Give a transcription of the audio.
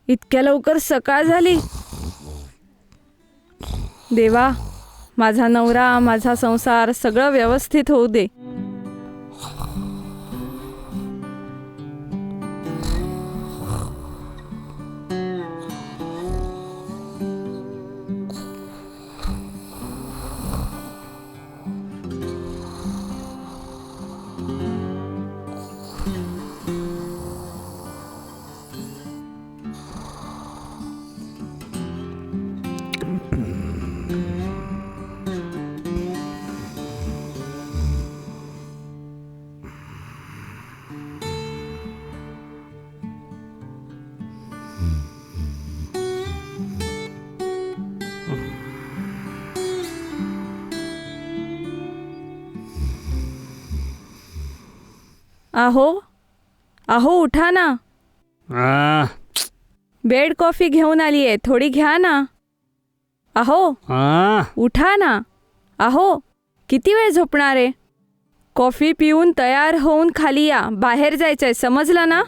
इतक्या लवकर सकाळ झाली. देवा, माझा नवरा, माझा संसार सगळं व्यवस्थित होऊ दे. अहो अहो उठा ना. आ, बेड कॉफी घेऊन आली आहे, थोडी घ्या ना. अहो आ, उठा ना. अहो किती वेळ झोपणार आहे? कॉफी पिऊन तयार होऊन खाली या, बाहेर जायचंय, समजलं ना.